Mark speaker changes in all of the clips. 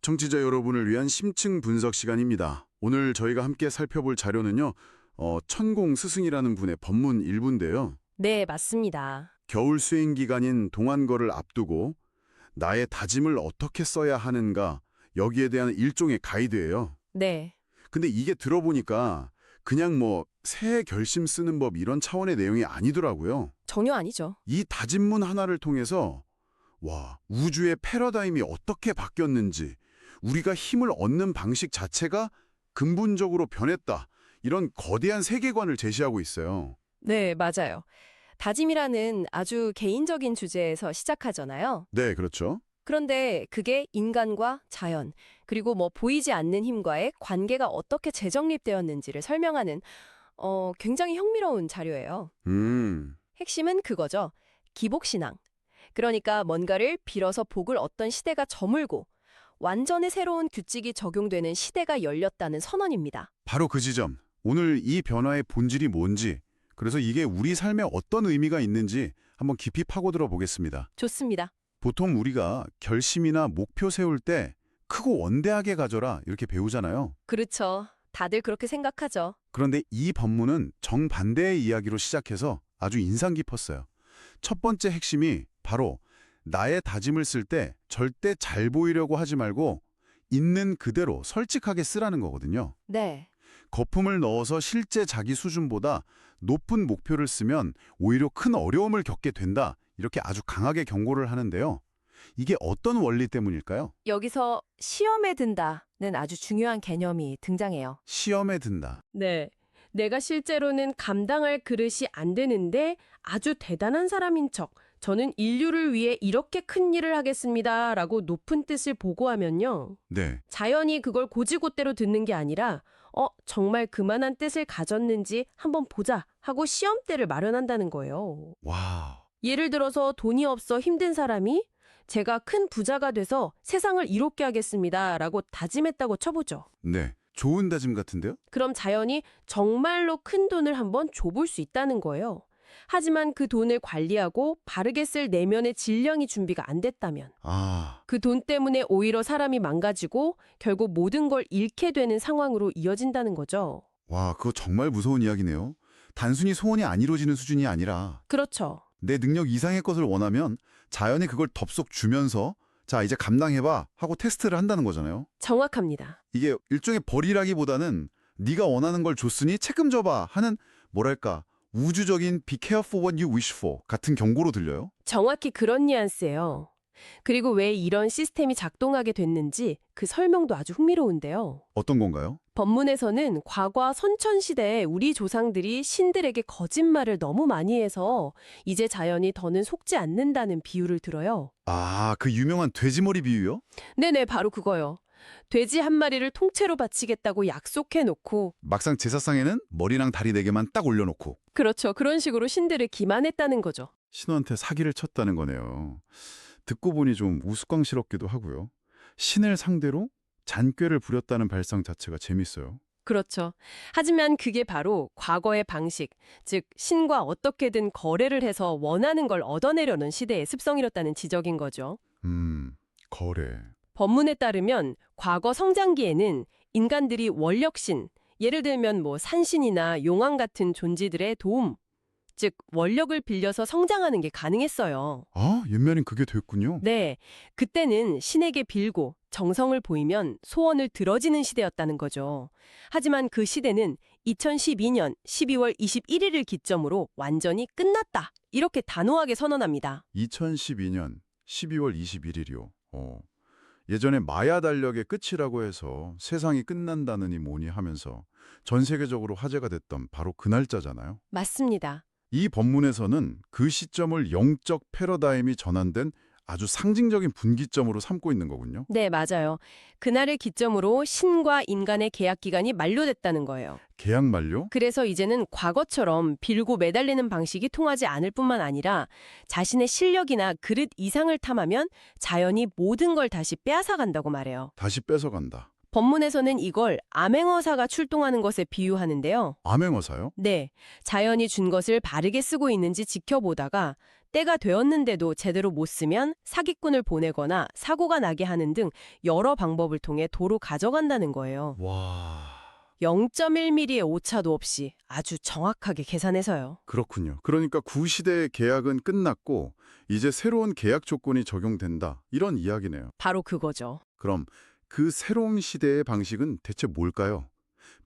Speaker 1: 청취자 여러분을 위한 심층 분석 시간입니다. 오늘 저희가 함께 살펴볼 자료는요. 천공 스승이라는 분의 법문 일부인데요.
Speaker 2: 네, 맞습니다.
Speaker 1: 겨울 수행 기간인 동안거를 앞두고 나의 다짐을 어떻게 써야 하는가, 여기에 대한 일종의 가이드예요.
Speaker 2: 네,
Speaker 1: 근데 이게 들어보니까 그냥 새해 결심 쓰는 법 이런 차원의 내용이 아니더라고요.
Speaker 2: 전혀 아니죠.
Speaker 1: 이 다짐문 하나를 통해서 우주의 패러다임이 어떻게 바뀌었는지, 우리가 힘을 얻는 방식 자체가 근본적으로 변했다. 이런 거대한 세계관을 제시하고 있어요.
Speaker 2: 네, 맞아요. 다짐이라는 아주 개인적인 주제에서 시작하잖아요.
Speaker 1: 네, 그렇죠.
Speaker 2: 그런데 그게 인간과 자연, 그리고 보이지 않는 힘과의 관계가 어떻게 재정립되었는지를 설명하는 굉장히 흥미로운 자료예요. 핵심은 그거죠. 기복신앙. 그러니까 뭔가를 빌어서 복을 얻던 시대가 저물고 완전히 새로운 규칙이 적용되는 시대가 열렸다는 선언입니다.
Speaker 1: 바로 그 지점. 오늘 이 변화의 본질이 뭔지, 그래서 이게 우리 삶에 어떤 의미가 있는지 한번 깊이 파고들어 보겠습니다.
Speaker 2: 좋습니다.
Speaker 1: 보통 우리가 결심이나 목표 세울 때 크고 원대하게 가져라 이렇게 배우잖아요.
Speaker 2: 그렇죠. 다들 그렇게 생각하죠.
Speaker 1: 그런데 이 법문은 정반대의 이야기로 시작해서 아주 인상 깊었어요. 첫 번째 핵심이 바로 나의 다짐을 쓸 때 절대 잘 보이려고 하지 말고 있는 그대로 솔직하게 쓰라는 거거든요.
Speaker 2: 네.
Speaker 1: 거품을 넣어서 실제 자기 수준보다 높은 목표를 쓰면 오히려 큰 어려움을 겪게 된다. 이렇게 아주 강하게 경고를 하는데요. 이게 어떤 원리 때문일까요?
Speaker 2: 여기서 시험에 든다는 아주 중요한 개념이 등장해요.
Speaker 1: 시험에 든다.
Speaker 2: 네. 내가 실제로는 감당할 그릇이 안 되는데 아주 대단한 사람인 척, 저는 인류를 위해 이렇게 큰 일을 하겠습니다. 라고 높은 뜻을 보고하면요.
Speaker 1: 네.
Speaker 2: 자연이 그걸 고지고대로 듣는 게 아니라 정말 그만한 뜻을 가졌는지 한번 보자 하고 시험대를 마련한다는 거예요.
Speaker 1: 와.
Speaker 2: 예를 들어서 돈이 없어 힘든 사람이 제가 큰 부자가 돼서 세상을 이롭게 하겠습니다. 라고 다짐했다고 쳐보죠.
Speaker 1: 네. 좋은 다짐 같은데요?
Speaker 2: 그럼 자연이 정말로 큰 돈을 한번 줘볼 수 있다는 거예요. 하지만 그 돈을 관리하고 바르게 쓸 내면의 질량이 준비가 안 됐다면 그 돈 때문에 오히려 사람이 망가지고 결국 모든 걸 잃게 되는 상황으로 이어진다는 거죠.
Speaker 1: 와, 그거 정말 무서운 이야기네요. 단순히 소원이 안 이루어지는 수준이 아니라
Speaker 2: 그렇죠.
Speaker 1: 내 능력 이상의 것을 원하면 자연이 그걸 덥석 주면서 자, 이제 감당해봐 하고 테스트를 한다는 거잖아요.
Speaker 2: 정확합니다.
Speaker 1: 이게 일종의 벌이라기보다는 네가 원하는 걸 줬으니 책임져봐 하는 뭐랄까 우주적인 be careful what you wish for 같은 경고로 들려요.
Speaker 2: 정확히 그런 뉘앙스예요. 그리고 왜 이런 시스템이 작동하게 됐는지 그 설명도 아주 흥미로운데요.
Speaker 1: 어떤 건가요?
Speaker 2: 법문에서는 과거 선천시대에 우리 조상들이 신들에게 거짓말을 너무 많이 해서 이제 자연이 더는 속지 않는다는 비유를 들어요.
Speaker 1: 그 유명한 돼지머리 비유요?
Speaker 2: 네네, 바로 그거요. 돼지 한 마리를 통째로 바치겠다고 약속해놓고
Speaker 1: 막상 제사상에는 머리랑 다리 4개만 딱 올려놓고
Speaker 2: 그렇죠. 그런 식으로 신들을 기만했다는 거죠.
Speaker 1: 신한테 사기를 쳤다는 거네요. 듣고 보니 좀 우스꽝스럽기도 하고요. 신을 상대로 잔꾀를 부렸다는 발상 자체가 재밌어요.
Speaker 2: 그렇죠. 하지만 그게 바로 과거의 방식, 즉 신과 어떻게든 거래를 해서 원하는 걸 얻어내려는 시대의 습성이었다는 지적인 거죠.
Speaker 1: 거래.
Speaker 2: 법문에 따르면 과거 성장기에는 인간들이 원력신, 예를 들면 산신이나 용왕 같은 존재들의 도움, 즉 원력을 빌려서 성장하는 게 가능했어요.
Speaker 1: 옛날엔 그게 됐군요.
Speaker 2: 네, 그때는 신에게 빌고 정성을 보이면 소원을 들어지는 시대였다는 거죠. 하지만 그 시대는 2012년 12월 21일을 기점으로 완전히 끝났다. 이렇게 단호하게 선언합니다.
Speaker 1: 2012년 12월 21일이요. 예전에 마야 달력의 끝이라고 해서 세상이 끝난다느니 뭐니 하면서 전 세계적으로 화제가 됐던 바로 그 날짜잖아요.
Speaker 2: 맞습니다.
Speaker 1: 이 법문에서는 그 시점을 영적 패러다임이 전환된 아주 상징적인 분기점으로 삼고 있는 거군요.
Speaker 2: 네, 맞아요. 그날을 기점으로 신과 인간의 계약 기간이 만료됐다는 거예요.
Speaker 1: 계약 만료?
Speaker 2: 그래서 이제는 과거처럼 빌고 매달리는 방식이 통하지 않을 뿐만 아니라 자신의 실력이나 그릇 이상을 탐하면 자연이 모든 걸 다시 빼앗아간다고 말해요.
Speaker 1: 다시 뺏어간다.
Speaker 2: 법문에서는 이걸 암행어사가 출동하는 것에 비유하는데요.
Speaker 1: 암행어사요?
Speaker 2: 네, 자연이 준 것을 바르게 쓰고 있는지 지켜보다가 때가 되었는데도 제대로 못 쓰면 사기꾼을 보내거나 사고가 나게 하는 등 여러 방법을 통해 도로 가져간다는 거예요.
Speaker 1: 와,
Speaker 2: 0.1mm의 오차도 없이 아주 정확하게 계산해서요.
Speaker 1: 그렇군요. 그러니까 구시대의 계약은 끝났고 이제 새로운 계약 조건이 적용된다. 이런 이야기네요.
Speaker 2: 바로 그거죠.
Speaker 1: 그럼 그 새로운 시대의 방식은 대체 뭘까요?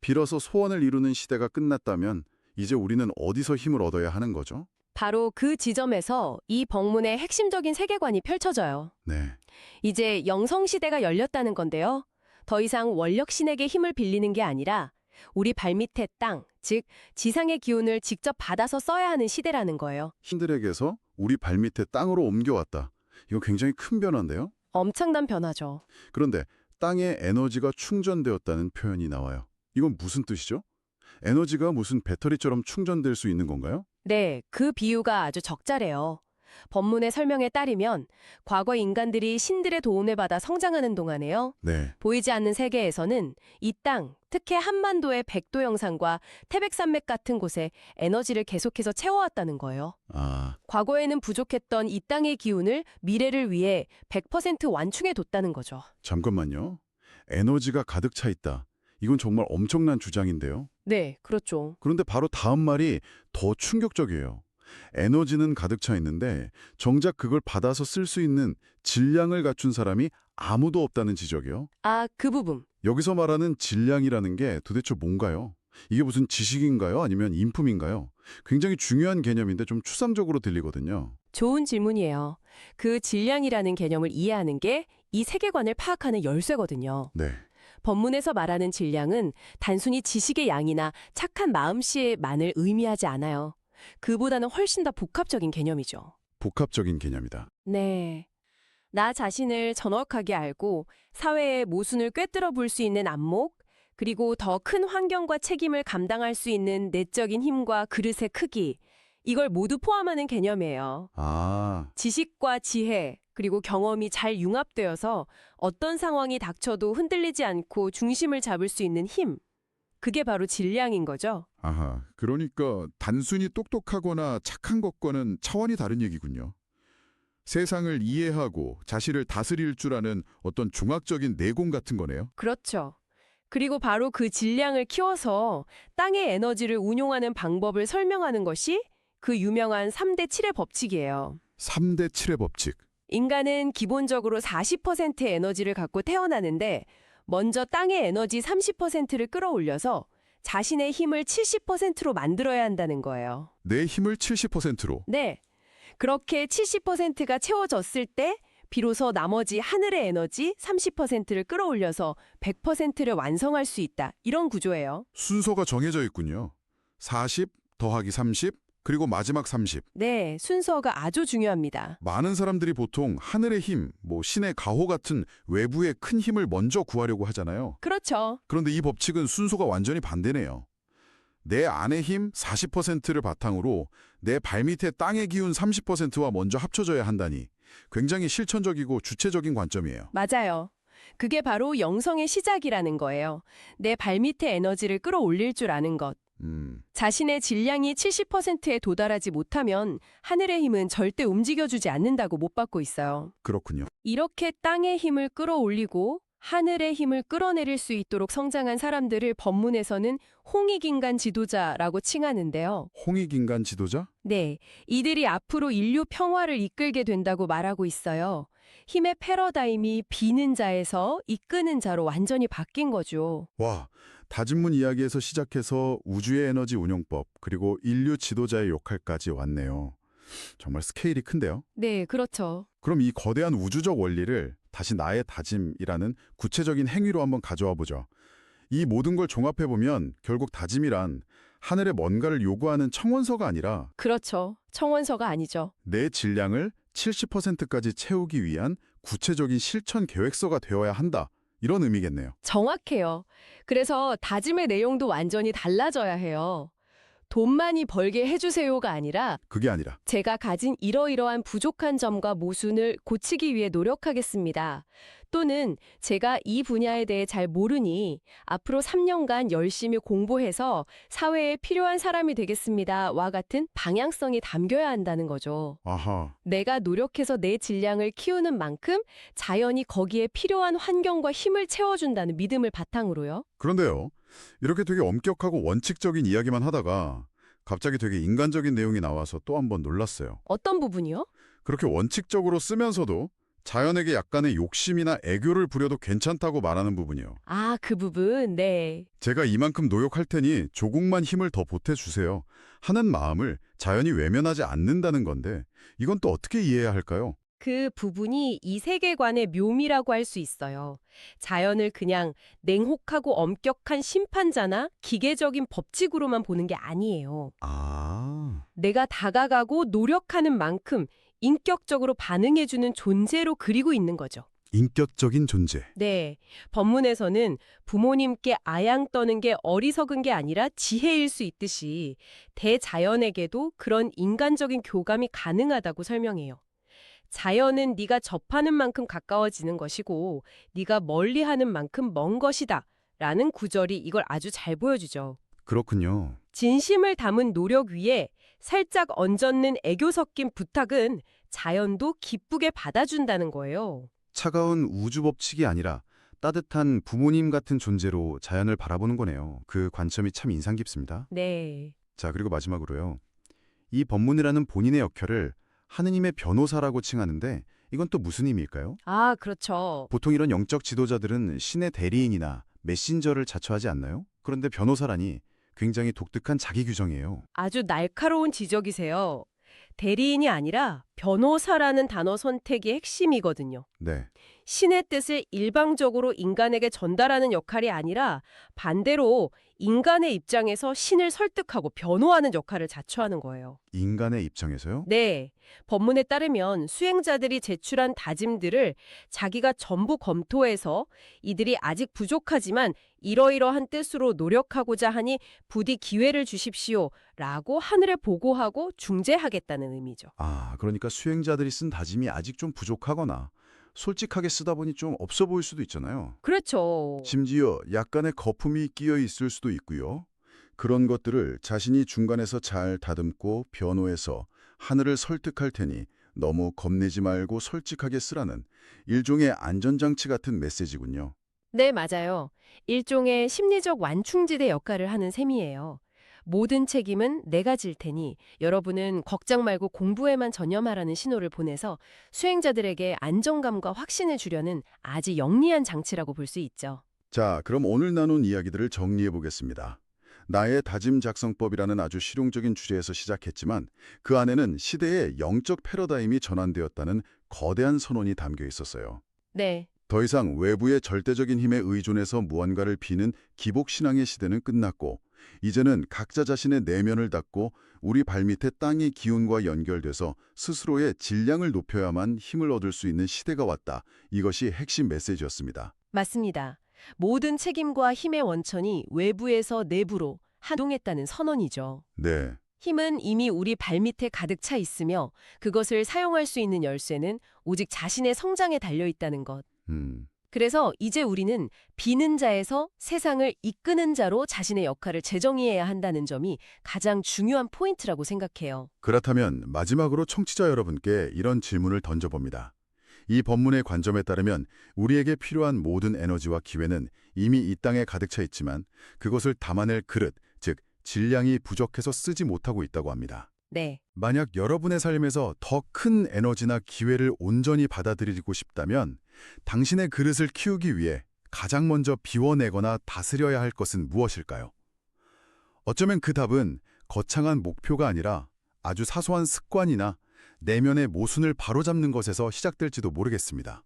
Speaker 1: 빌어서 소원을 이루는 시대가 끝났다면 이제 우리는 어디서 힘을 얻어야 하는 거죠?
Speaker 2: 바로 그 지점에서 이 법문의 핵심적인 세계관이 펼쳐져요.
Speaker 1: 네.
Speaker 2: 이제 영성시대가 열렸다는 건데요. 더 이상 원력신에게 힘을 빌리는 게 아니라 우리 발밑의 땅, 즉 지상의 기운을 직접 받아서 써야 하는 시대라는 거예요.
Speaker 1: 신들에게서 우리 발밑에 땅으로 옮겨왔다. 이거 굉장히 큰 변화인데요?
Speaker 2: 엄청난 변화죠.
Speaker 1: 그런데 땅에 에너지가 충전되었다는 표현이 나와요. 이건 무슨 뜻이죠? 에너지가 무슨 배터리처럼 충전될 수 있는 건가요?
Speaker 2: 네, 그 비유가 아주 적절해요. 법문의 설명에 따르면 과거 인간들이 신들의 도움을 받아 성장하는 동안에요.
Speaker 1: 네.
Speaker 2: 보이지 않는 세계에서는 이 땅, 특히 한반도의 백도 영상과 태백산맥 같은 곳에 에너지를 계속해서 채워왔다는 거예요.
Speaker 1: 아,
Speaker 2: 과거에는 부족했던 이 땅의 기운을 미래를 위해 100% 완충해뒀다는 거죠.
Speaker 1: 잠깐만요. 에너지가 가득 차 있다. 이건 정말 엄청난 주장인데요.
Speaker 2: 네, 그렇죠.
Speaker 1: 그런데 바로 다음 말이 더 충격적이에요. 에너지는 가득 차 있는데 정작 그걸 받아서 쓸 수 있는 질량을 갖춘 사람이 아무도 없다는 지적이요.
Speaker 2: 아, 그 부분.
Speaker 1: 여기서 말하는 질량이라는 게 도대체 뭔가요? 이게 무슨 지식인가요? 아니면 인품인가요? 굉장히 중요한 개념인데 좀 추상적으로 들리거든요.
Speaker 2: 좋은 질문이에요. 그 질량이라는 개념을 이해하는 게 이 세계관을 파악하는 열쇠거든요.
Speaker 1: 네.
Speaker 2: 법문에서 말하는 질량은 단순히 지식의 양이나 착한 마음씨만을 의미하지 않아요. 그보다는 훨씬 더 복합적인 개념이죠.
Speaker 1: 복합적인 개념이다.
Speaker 2: 네. 나 자신을 정확하게 알고 사회의 모순을 꿰뚫어 볼 수 있는 안목, 그리고 더 큰 환경과 책임을 감당할 수 있는 내적인 힘과 그릇의 크기, 이걸 모두 포함하는 개념이에요.
Speaker 1: 아,
Speaker 2: 지식과 지혜, 그리고 경험이 잘 융합되어서 어떤 상황이 닥쳐도 흔들리지 않고 중심을 잡을 수 있는 힘. 그게 바로 질량인 거죠.
Speaker 3: 아하, 그러니까 단순히 똑똑하거나 착한 것과는 차원이 다른 얘기군요. 세상을 이해하고 자신을 다스릴 줄 아는 어떤 중학적인 내공 같은 거네요.
Speaker 2: 그렇죠. 그리고 바로 그 질량을 키워서 땅의 에너지를 운용하는 방법을 설명하는 것이 그 유명한 3대 7의 법칙이에요.
Speaker 3: 3대 7의 법칙.
Speaker 2: 인간은 기본적으로 40%의 에너지를 갖고 태어나는데 먼저 땅의 에너지 30%를 끌어올려서 자신의 힘을 70%로 만들어야 한다는 거예요.
Speaker 3: 내 힘을 70%로.
Speaker 2: 네. 그렇게 70%가 채워졌을 때 비로소 나머지 하늘의 에너지 30%를 끌어올려서 100%를 완성할 수 있다. 이런 구조예요.
Speaker 3: 순서가 정해져 있군요. 40 더하기 30 그리고 마지막 30.
Speaker 2: 네, 순서가 아주 중요합니다.
Speaker 3: 많은 사람들이 보통 하늘의 힘, 신의 가호 같은 외부의 큰 힘을 먼저 구하려고 하잖아요.
Speaker 2: 그렇죠.
Speaker 3: 그런데 이 법칙은 순서가 완전히 반대네요. 내 안의 힘 40%를 바탕으로 내 발밑의 땅의 기운 30%와 먼저 합쳐져야 한다니 굉장히 실천적이고 주체적인 관점이에요.
Speaker 2: 맞아요. 그게 바로 영성의 시작이라는 거예요. 내 발밑의 에너지를 끌어올릴 줄 아는 것. 자신의 질량이 70%에 도달하지 못하면 하늘의 힘은 절대 움직여주지 않는다고 못 받고 있어요.
Speaker 3: 그렇군요.
Speaker 2: 이렇게 땅의 힘을 끌어올리고 하늘의 힘을 끌어내릴 수 있도록 성장한 사람들을 법문에서는 홍익인간 지도자라고 칭하는데요.
Speaker 3: 홍익인간 지도자?
Speaker 2: 네, 이들이 앞으로 인류 평화를 이끌게 된다고 말하고 있어요. 힘의 패러다임이 비는 자에서 이끄는 자로 완전히 바뀐 거죠.
Speaker 1: 와, 다짐문 이야기에서 시작해서 우주의 에너지 운용법, 그리고 인류 지도자의 역할까지 왔네요. 정말 스케일이 큰데요?
Speaker 2: 네, 그렇죠.
Speaker 1: 그럼 이 거대한 우주적 원리를 다시 나의 다짐이라는 구체적인 행위로 한번 가져와 보죠. 이 모든 걸 종합해보면 결국 다짐이란 하늘에 뭔가를 요구하는 청원서가 아니라
Speaker 2: 그렇죠. 청원서가 아니죠.
Speaker 1: 내 질량을 70%까지 채우기 위한 구체적인 실천 계획서가 되어야 한다. 이런 의미겠네요.
Speaker 2: 정확해요. 그래서 다짐의 내용도 완전히 달라져야 해요. 돈 많이 벌게 해주세요가 아니라
Speaker 3: 그게 아니라
Speaker 2: 제가 가진 이러이러한 부족한 점과 모순을 고치기 위해 노력하겠습니다. 또는 제가 이 분야에 대해 잘 모르니 앞으로 3년간 열심히 공부해서 사회에 필요한 사람이 되겠습니다.와 같은 방향성이 담겨야 한다는 거죠.
Speaker 3: 아하,
Speaker 2: 내가 노력해서 내 질량을 키우는 만큼 자연이 거기에 필요한 환경과 힘을 채워준다는 믿음을 바탕으로요.
Speaker 3: 그런데요. 이렇게 되게 엄격하고 원칙적인 이야기만 하다가 갑자기 되게 인간적인 내용이 나와서 또 한 번 놀랐어요.
Speaker 2: 어떤 부분이요?
Speaker 3: 그렇게 원칙적으로 쓰면서도 자연에게 약간의 욕심이나 애교를 부려도 괜찮다고 말하는 부분이요.
Speaker 2: 아, 그 부분, 네.
Speaker 3: 제가 이만큼 노력할 테니 조금만 힘을 더 보태주세요 하는 마음을 자연이 외면하지 않는다는 건데 이건 또 어떻게 이해해야 할까요?
Speaker 2: 그 부분이 이 세계관의 묘미라고 할 수 있어요. 자연을 그냥 냉혹하고 엄격한 심판자나 기계적인 법칙으로만 보는 게 아니에요.
Speaker 3: 아,
Speaker 2: 내가 다가가고 노력하는 만큼 인격적으로 반응해주는 존재로 그리고 있는 거죠.
Speaker 3: 인격적인 존재.
Speaker 2: 네, 법문에서는 부모님께 아양 떠는 게 어리석은 게 아니라 지혜일 수 있듯이 대자연에게도 그런 인간적인 교감이 가능하다고 설명해요. 자연은 네가 접하는 만큼 가까워지는 것이고 네가 멀리하는 만큼 먼 것이다 라는 구절이 이걸 아주 잘 보여주죠.
Speaker 1: 그렇군요.
Speaker 2: 진심을 담은 노력 위에 살짝 얹어는 애교 섞인 부탁은 자연도 기쁘게 받아준다는 거예요.
Speaker 1: 차가운 우주 법칙이 아니라 따뜻한 부모님 같은 존재로 자연을 바라보는 거네요. 그 관점이 참 인상 깊습니다.
Speaker 2: 네.
Speaker 1: 자, 그리고 마지막으로요. 이 법문이라는 본인의 역할을 하느님의 변호사라고 칭하는데 이건 또 무슨 의미일까요?
Speaker 2: 아, 그렇죠.
Speaker 1: 보통 이런 영적 지도자들은 신의 대리인이나 메신저를 자처하지 않나요? 그런데 변호사라니 굉장히 독특한 자기 규정이에요.
Speaker 2: 아주 날카로운 지적이세요. 대리인이 아니라 변호사라는 단어 선택이 핵심이거든요.
Speaker 1: 네.
Speaker 2: 신의 뜻을 일방적으로 인간에게 전달하는 역할이 아니라 반대로 인간의 입장에서 신을 설득하고 변호하는 역할을 자처하는 거예요.
Speaker 1: 인간의 입장에서요?
Speaker 2: 네, 법문에 따르면 수행자들이 제출한 다짐들을 자기가 전부 검토해서 이들이 아직 부족하지만 이러이러한 뜻으로 노력하고자 하니 부디 기회를 주십시오 라고 하늘에 보고하고 중재하겠다는 의미죠.
Speaker 1: 아, 그러니까 수행자들이 쓴 다짐이 아직 좀 부족하거나 솔직하게 쓰다 보니 좀 없어 보일 수도 있잖아요.
Speaker 2: 그렇죠.
Speaker 1: 심지어 약간의 거품이 끼어 있을 수도 있고요. 그런 것들을 자신이 중간에서 잘 다듬고 변호해서 하늘을 설득할 테니 너무 겁내지 말고 솔직하게 쓰라는 일종의 안전장치 같은 메시지군요.
Speaker 2: 네, 맞아요. 일종의 심리적 완충지대 역할을 하는 셈이에요. 모든 책임은 내가 질 테니 여러분은 걱정 말고 공부에만 전념하라는 신호를 보내서 수행자들에게 안정감과 확신을 주려는 아주 영리한 장치라고 볼 수 있죠.
Speaker 1: 자, 그럼 오늘 나눈 이야기들을 정리해 보겠습니다. 나의 다짐 작성법이라는 아주 실용적인 주제에서 시작했지만 그 안에는 시대의 영적 패러다임이 전환되었다는 거대한 선언이 담겨 있었어요.
Speaker 2: 네,
Speaker 1: 더 이상 외부의 절대적인 힘에 의존해서 무언가를 비는 기복신앙의 시대는 끝났고 이제는 각자 자신의 내면을 닫고 우리 발밑에 땅의 기운과 연결돼서 스스로의 질량을 높여야만 힘을 얻을 수 있는 시대가 왔다. 이것이 핵심 메시지였습니다.
Speaker 2: 맞습니다. 모든 책임과 힘의 원천이 외부에서 내부로 하동했다는 선언이죠.
Speaker 1: 네,
Speaker 2: 힘은 이미 우리 발밑에 가득 차 있으며 그것을 사용할 수 있는 열쇠는 오직 자신의 성장에 달려 있다는 것. 그래서 이제 우리는 비는 자에서 세상을 이끄는 자로 자신의 역할을 재정의해야 한다는 점이 가장 중요한 포인트라고 생각해요.
Speaker 1: 그렇다면 마지막으로 청취자 여러분께 이런 질문을 던져봅니다. 이 법문의 관점에 따르면 우리에게 필요한 모든 에너지와 기회는 이미 이 땅에 가득 차 있지만 그것을 담아낼 그릇, 즉 질량이 부족해서 쓰지 못하고 있다고 합니다.
Speaker 2: 네,
Speaker 1: 만약 여러분의 삶에서 더 큰 에너지나 기회를 온전히 받아들이고 싶다면 당신의 그릇을 키우기 위해 가장 먼저 비워내거나 다스려야 할 것은 무엇일까요? 어쩌면 그 답은 거창한 목표가 아니라 아주 사소한 습관이나 내면의 모순을 바로잡는 것에서 시작될지도 모르겠습니다.